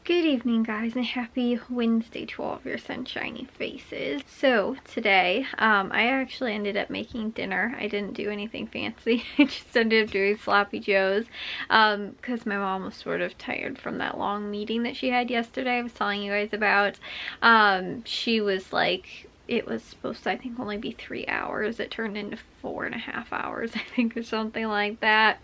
Good evening, guys, and happy Wednesday to all of your sunshiny faces. So today, I actually ended up making dinner. I didn't do anything fancy. I just ended up doing sloppy joes because my mom was sort of tired from that long meeting that she had yesterday. I was telling you guys about. She was like, it was supposed to, I think, only be 3 hours. It turned into 4.5 hours, I think, or something like that.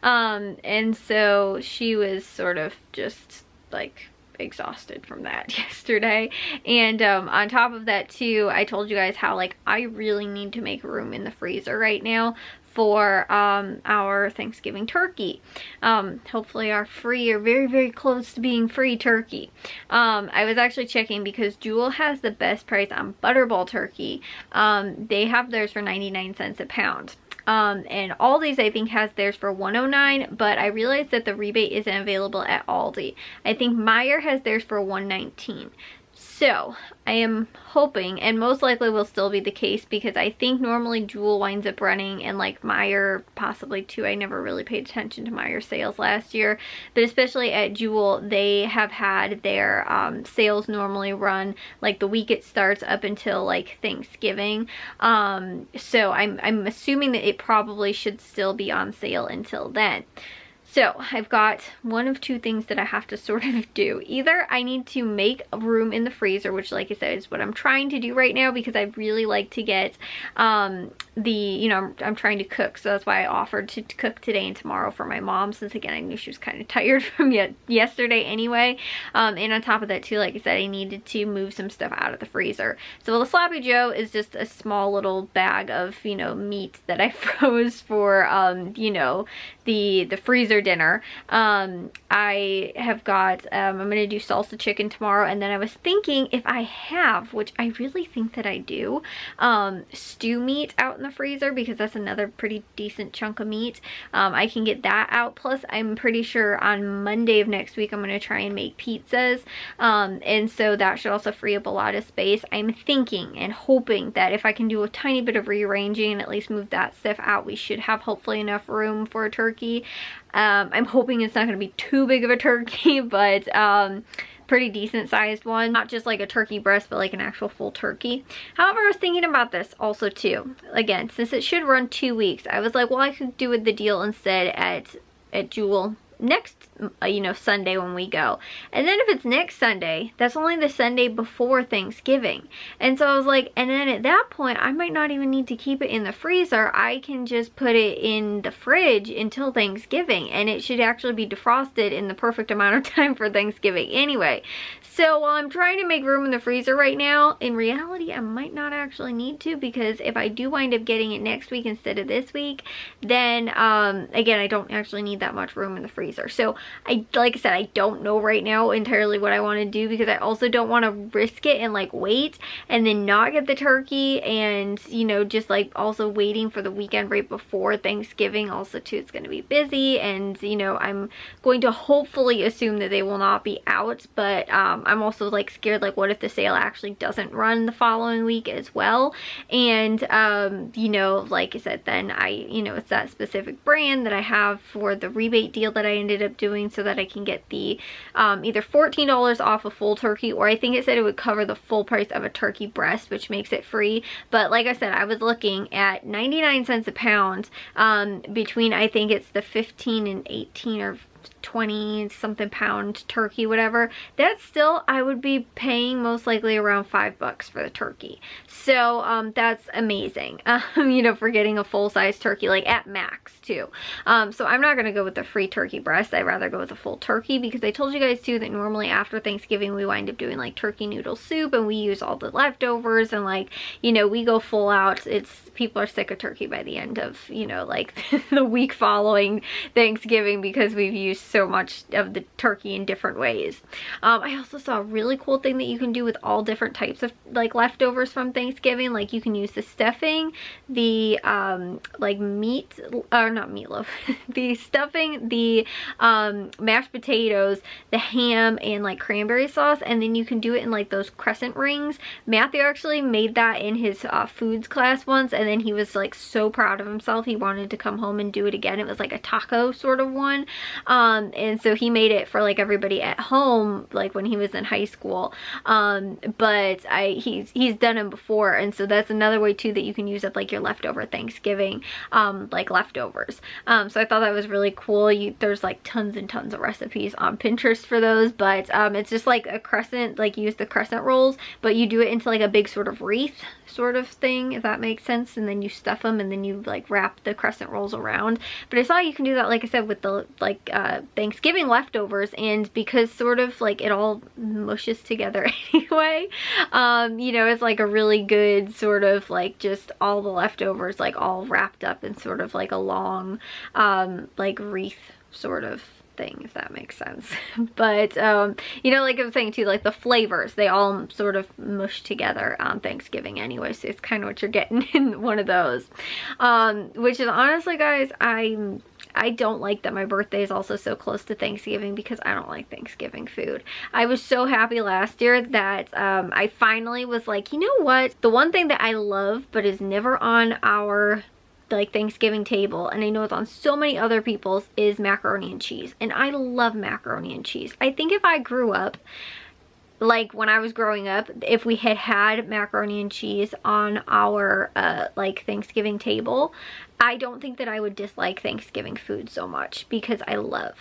And so she was sort of just like exhausted from that yesterday. And on top of that too, I told you guys how like I really need to make room in the freezer right now for our Thanksgiving turkey. Hopefully our free or very close to being free turkey. I was actually checking because Jewel has the best price on Butterball turkey. They have theirs for 99 cents a pound. And Aldi's I think has theirs for $1.09, but I realized that the rebate isn't available at Aldi. I think Meijer has theirs for $1.19. So I am hoping, and most likely will still be the case, because I think normally Jewel winds up running, and like Meijer possibly too. I never really paid attention to Meijer sales last year, but especially at Jewel, they have had their sales normally run like the week it starts up until like Thanksgiving. So I'm assuming that it probably should still be on sale until then. So I've got one of two things that I have to sort of do. Either I need to make room in the freezer, which like I said is what I'm trying to do right now, because I really like to get I'm trying to cook. So that's why I offered to cook today and tomorrow for my mom, since again I knew she was kind of tired from yesterday anyway. And on top of that too, like I said, I needed to move some stuff out of the freezer. So the Sloppy Joe is just a small little bag of, meat that I froze for, the freezer dinner. I have got, I'm gonna do salsa chicken tomorrow, and then I was thinking if I have, which I really think that I do, stew meat out in the freezer, because that's another pretty decent chunk of meat. I can get that out. Plus I'm pretty sure on Monday of next week I'm gonna try and make pizzas, and so that should also free up a lot of space. I'm thinking and hoping that if I can do a tiny bit of rearranging and at least move that stuff out, we should have hopefully enough room for a turkey. I'm hoping it's not going to be too big of a turkey, but pretty decent sized one. Not just like a turkey breast, but like an actual full turkey. However, I was thinking about this also too. Again, since it should run 2 weeks, I was like, well, I could do the deal instead at Jewel next Sunday when we go. And then if it's next Sunday, that's only the Sunday before Thanksgiving. And so I was like, and then at that point I might not even need to keep it in the freezer. I can just put it in the fridge until Thanksgiving, and it should actually be defrosted in the perfect amount of time for Thanksgiving anyway. So while I'm trying to make room in the freezer right now, in reality I might not actually need to, because if I do wind up getting it next week instead of this week, then again, I don't actually need that much room in the freezer. So like I said, I don't know right now entirely what I want to do, because I also don't want to risk it and like wait and then not get the turkey, and just like also waiting for the weekend right before Thanksgiving also too. It's going to be busy, and I'm going to hopefully assume that they will not be out, but I'm also like scared, like what if the sale actually doesn't run the following week as well, and like I said, then it's that specific brand that I have for the rebate deal that I ended up doing, so that I can get the either $14 off a full turkey, or I think it said it would cover the full price of a turkey breast, which makes it free. But like I said, I was looking at 99 cents a pound, between, I think it's the 15 and 18 or 20 something pound turkey, whatever. That's still, I would be paying most likely around $5 for the turkey. So that's amazing, for getting a full-size turkey, like at max too. So I'm not gonna go with the free turkey breast. I'd rather go with a full turkey, because I told you guys too that normally after Thanksgiving we wind up doing like turkey noodle soup, and we use all the leftovers, and like we go full out. People are sick of turkey by the end of like the week following Thanksgiving, because we've used so much of the turkey in different ways. I also saw a really cool thing that you can do with all different types of like leftovers from Thanksgiving. Like you can use the stuffing, the like meat, or not meatloaf, the stuffing, the mashed potatoes, the ham, and like cranberry sauce, and then you can do it in like those crescent rings. Matthew actually made that in his foods class once, and then he was like so proud of himself. He wanted to come home and do it again. It was like a taco sort of one. And so he made it for like everybody at home, like when he was in high school. But he's done them before, and so that's another way too that you can use up like your leftover Thanksgiving like leftovers. So I thought that was really cool. There's like tons and tons of recipes on Pinterest for those, but it's just like a crescent, like you use the crescent rolls, but you do it into like a big sort of wreath sort of thing, if that makes sense, and then you stuff them and then you like wrap the crescent rolls around. But I saw you can do that, like I said, with the like Thanksgiving leftovers, and because sort of like it all mushes together anyway, you know, it's like a really good sort of like just all the leftovers like all wrapped up in sort of like a long like wreath sort of thing, if that makes sense. But you know, like I was saying too, like the flavors, they all sort of mush together on Thanksgiving anyway, so it's kind of what you're getting in one of those, which is honestly, guys, I don't like that my birthday is also so close to Thanksgiving, because I don't like Thanksgiving food. I was so happy last year that I finally was like, you know what, the one thing that I love but is never on our like Thanksgiving table, and I know it's on so many other people's, is macaroni and cheese. And I love macaroni and cheese. I think if I grew up, like when I was growing up, if we had macaroni and cheese on our like Thanksgiving table, I don't think that I would dislike Thanksgiving food so much, because I love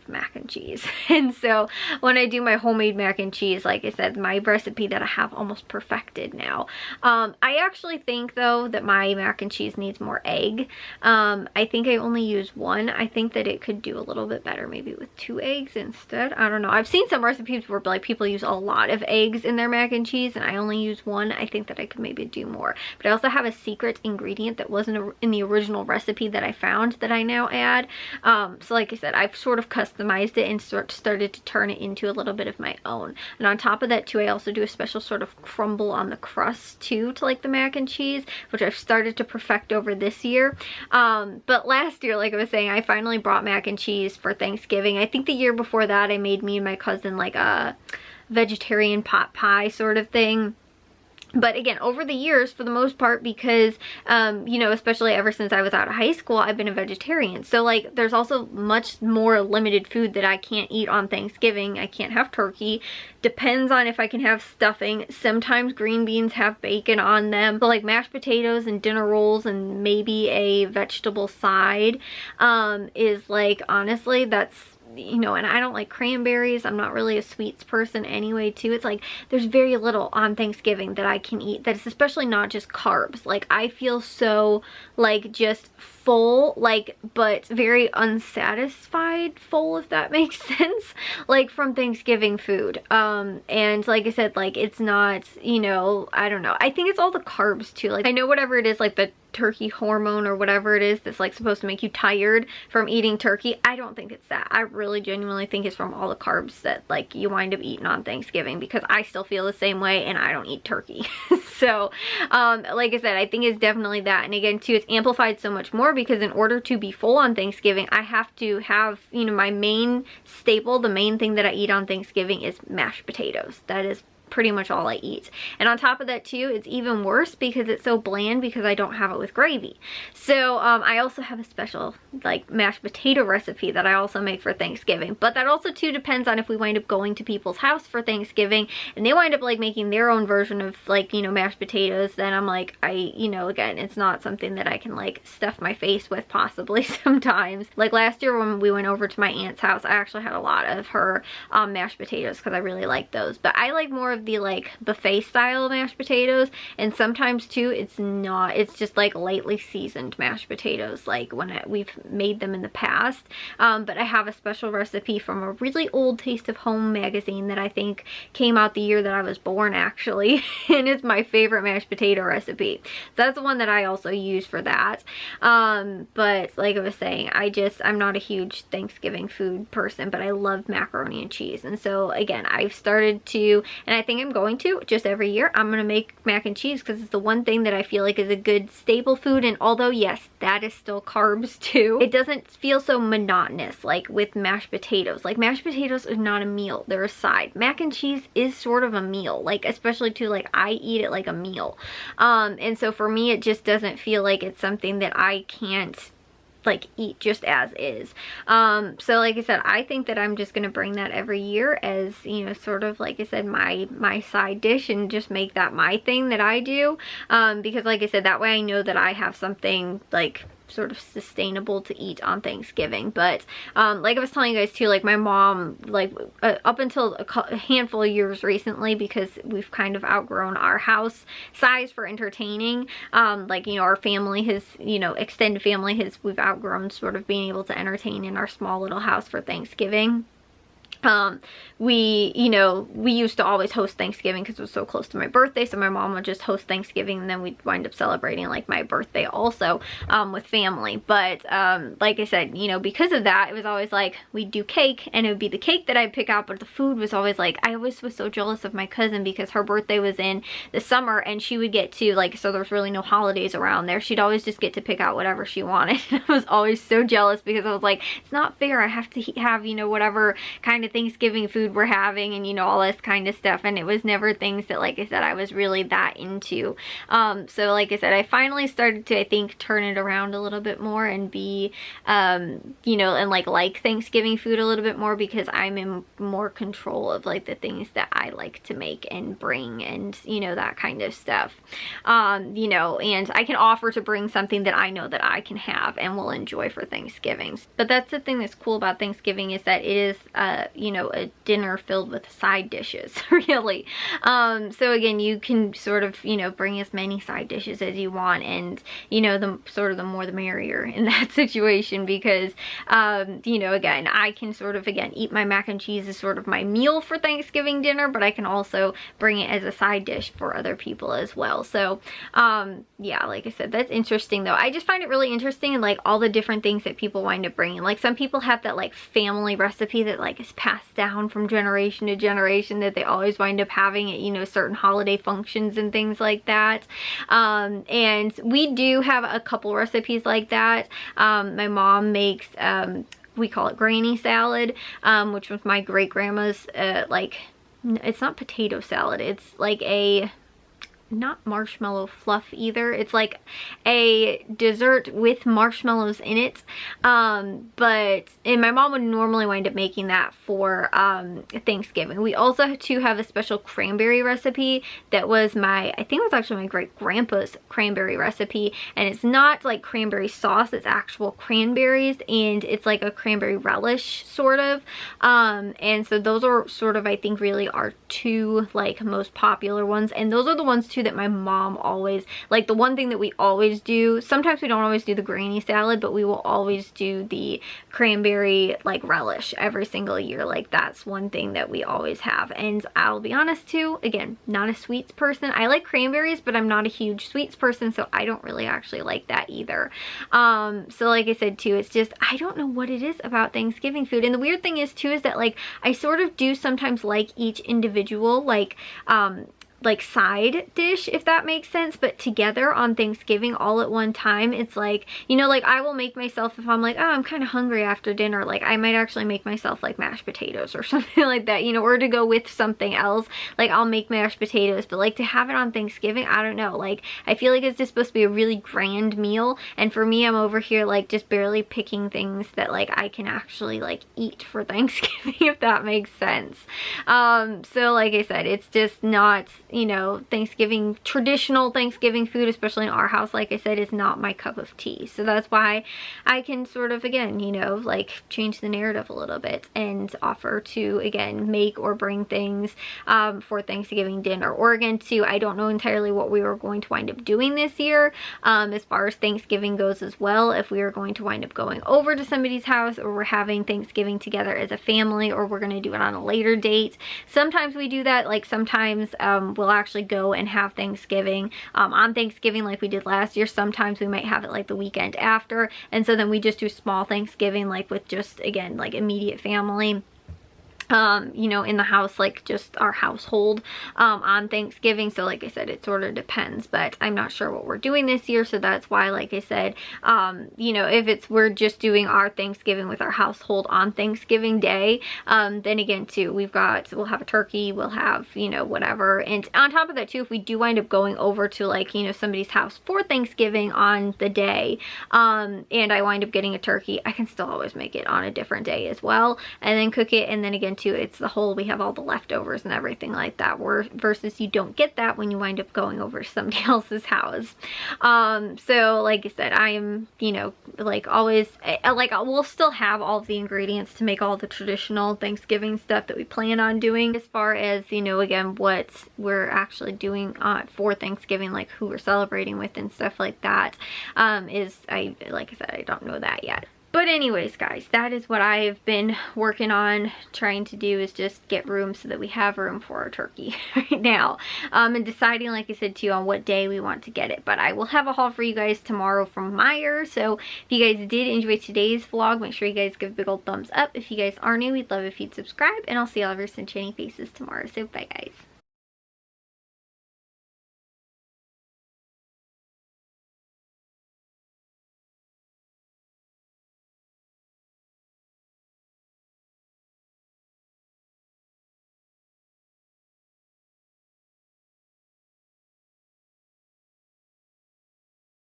mac and cheese. And so when I do my homemade mac and cheese, like I said, my recipe that I have almost perfected now. I actually think though that my mac and cheese needs more egg. I think I only use one. I think that it could do a little bit better maybe with 2 eggs instead. I don't know. I've seen some recipes where like people use a lot of eggs in their mac and cheese, and I only use 1. I think that I could maybe do more. But I also have a secret ingredient that wasn't in the original recipe that I found that I now add. So like I said, I've sort of customized it and started to turn it into a little bit of my own. And on top of that too, I also do a special sort of crumble on the crust too to like the mac and cheese, which I've started to perfect over this year. But last year, like I was saying, I finally brought mac and cheese for Thanksgiving. I think the year before that I made me and my cousin like a vegetarian pot pie sort of thing. But again, over the years, for the most part, because, you know, especially ever since I was out of high school, I've been a vegetarian. So, like, there's also much more limited food that I can't eat on Thanksgiving. I can't have turkey. Depends on if I can have stuffing. Sometimes green beans have bacon on them. So, like, mashed potatoes and dinner rolls and maybe a vegetable side is, like, honestly, that's, you know, and I don't like cranberries. I'm not really a sweets person anyway too. It's like there's very little on Thanksgiving that I can eat that is especially not just carbs. Like I feel so like just full, like, but very unsatisfied full, if that makes sense, like from Thanksgiving food. And like I said, like it's not, you know, I don't know. I think it's all the carbs too. Like I know whatever it is, like the turkey hormone or whatever it is that's like supposed to make you tired from eating turkey. I don't think it's that. I really genuinely think it's from all the carbs that like you wind up eating on Thanksgiving, because I still feel the same way and I don't eat turkey. So like I said, I think it's definitely that. And again too, it's amplified so much more because in order to be full on Thanksgiving, I have to have, you know, my main staple, the main thing that I eat on Thanksgiving is mashed potatoes. That is pretty much all I eat. And on top of that too, it's even worse because it's so bland because I don't have it with gravy. So I also have a special like mashed potato recipe that I also make for Thanksgiving. But that also too depends on if we wind up going to people's house for Thanksgiving and they wind up like making their own version of like, you know, mashed potatoes, then I'm like, you know, again, it's not something that I can like stuff my face with possibly sometimes. Like last year when we went over to my aunt's house, I actually had a lot of her mashed potatoes because I really like those. But I like more of the like buffet style mashed potatoes, and sometimes too it's not, it's just like lightly seasoned mashed potatoes like when we've made them in the past. But I have a special recipe from a really old Taste of Home magazine that I think came out the year that I was born actually, and it's my favorite mashed potato recipe. So that's the one that I also use for that. But like I was saying, I'm not a huge Thanksgiving food person, but I love macaroni and cheese. And so again, I've started to, and I think I'm going to just every year, I'm gonna make mac and cheese because it's the one thing that I feel like is a good staple food. And although yes, that is still carbs too, it doesn't feel so monotonous like with mashed potatoes. Like mashed potatoes are not a meal, they're a side. Mac and cheese is sort of a meal, like especially too, like I eat it like a meal. And so for me, it just doesn't feel like it's something that I can't like eat just as is. So like I said, I think that I'm just gonna bring that every year as, you know, sort of like I said, my side dish, and just make that my thing that I do, because like I said, that way I know that I have something like sort of sustainable to eat on Thanksgiving. But like I was telling you guys too, like my mom, like up until a handful of years recently, because we've kind of outgrown our house size for entertaining, like, you know, our family has, you know, extended family has, we've outgrown sort of being able to entertain in our small little house for Thanksgiving. We, you know, we used to always host Thanksgiving because it was so close to my birthday, so my mom would just host Thanksgiving, and then we'd wind up celebrating like my birthday also with family. But like I said, you know, because of that, it was always like we'd do cake, and it would be the cake that I'd pick out, but the food was always like, I always was so jealous of my cousin because her birthday was in the summer, and she would get to, like, so there's really no holidays around there, she'd always just get to pick out whatever she wanted. I was always so jealous because I was like, it's not fair, I have to have, you know, whatever kind of Thanksgiving food we're having, and, you know, all this kind of stuff. And it was never things that, like I said, I was really that into. So like I said, I finally started to, I think, turn it around a little bit more and be, you know, and like Thanksgiving food a little bit more, because I'm in more control of like the things that I like to make and bring, and, you know, that kind of stuff. You know, and I can offer to bring something that I know that I can have and will enjoy for Thanksgiving. But that's the thing that's cool about Thanksgiving, is that it is, you know, a dinner filled with side dishes, really. So again, you can sort of, you know, bring as many side dishes as you want, and, you know, the sort of the more the merrier in that situation, because, you know, again, I can sort of, again, eat my mac and cheese as sort of my meal for Thanksgiving dinner, but I can also bring it as a side dish for other people as well. So, yeah, like I said, that's interesting though. I just find it really interesting, and like all the different things that people wind up bringing. Like some people have that like family recipe that like is passed down from generation to generation, that they always wind up having at, you know, certain holiday functions and things like that. And we do have a couple recipes like that. My mom makes, we call it granny salad, which was my great grandma's, like, it's not potato salad, it's like a, not marshmallow fluff either, it's like a dessert with marshmallows in it, but, and my mom would normally wind up making that for Thanksgiving. We also too have a special cranberry recipe that was my, I think it was actually my great grandpa's cranberry recipe, and it's not like cranberry sauce, it's actual cranberries, and it's like a cranberry relish sort of, and so those are sort of, I think, really our two like most popular ones, and those are the ones too that my mom always, like the one thing that we always do, sometimes we don't always do the granny salad, but we will always do the cranberry like relish every single year. Like that's one thing that we always have. And I'll be honest too, again, not a sweets person. I like cranberries, but I'm not a huge sweets person, so I don't really actually like that either. So like I said too, it's just, I don't know what it is about Thanksgiving food. And the weird thing is too, is that like I sort of do sometimes like each individual like side dish, if that makes sense, but together on Thanksgiving all at one time, it's like, you know, like I will make myself, if I'm like, oh, I'm kind of hungry after dinner, like I might actually make myself like mashed potatoes or something like that, you know, or to go with something else, like I'll make mashed potatoes. But like to have it on Thanksgiving, I don't know, like I feel like it's just supposed to be a really grand meal, and for me, I'm over here like just barely picking things that like I can actually like eat for Thanksgiving, if that makes sense. So like I said, it's just not, you know, Thanksgiving, traditional Thanksgiving food, especially in our house, like I said, is not my cup of tea. So that's why I can sort of, again, you know, like change the narrative a little bit and offer to, again, make or bring things for Thanksgiving dinner. Or again, too, I don't know entirely what we were going to wind up doing this year as far as Thanksgiving goes as well. If we are going to wind up going over to somebody's house, or we're having Thanksgiving together as a family, or we're going to do it on a later date. Sometimes we do that, like sometimes we'll actually go and have Thanksgiving on Thanksgiving like we did last year. Sometimes we might have it like the weekend after, and so then we just do small Thanksgiving like with just, again, like immediate family. you know, in the house, like just our household on Thanksgiving. So like I said, it sort of depends, but I'm not sure what we're doing this year, so that's why, like I said, you know, if we're just doing our Thanksgiving with our household on Thanksgiving Day, then again too, we'll have a turkey, we'll have, you know, whatever. And on top of that too, if we do wind up going over to, like, you know, somebody's house for Thanksgiving on the day, and I wind up getting a turkey, I can still always make it on a different day as well, and then cook it. And then again too, it's the whole, we have all the leftovers and everything like that, versus you don't get that when you wind up going over to somebody else's house. So like I said, I am, you know, like always, like we'll still have all of the ingredients to make all the traditional Thanksgiving stuff that we plan on doing. As far as, you know, again, what we're actually doing for Thanksgiving, like who we're celebrating with and stuff like that, like I said, I don't know that yet. But anyways, guys, that is what I've been working on, trying to do, is just get room so that we have room for our turkey right now. And deciding, like I said to you, on what day we want to get it. But I will have a haul for you guys tomorrow from Meijer. So if you guys did enjoy today's vlog, make sure you guys give a big old thumbs up. If you guys are new, we'd love if you'd subscribe. And I'll see all of your sunshiny faces tomorrow. So bye, guys.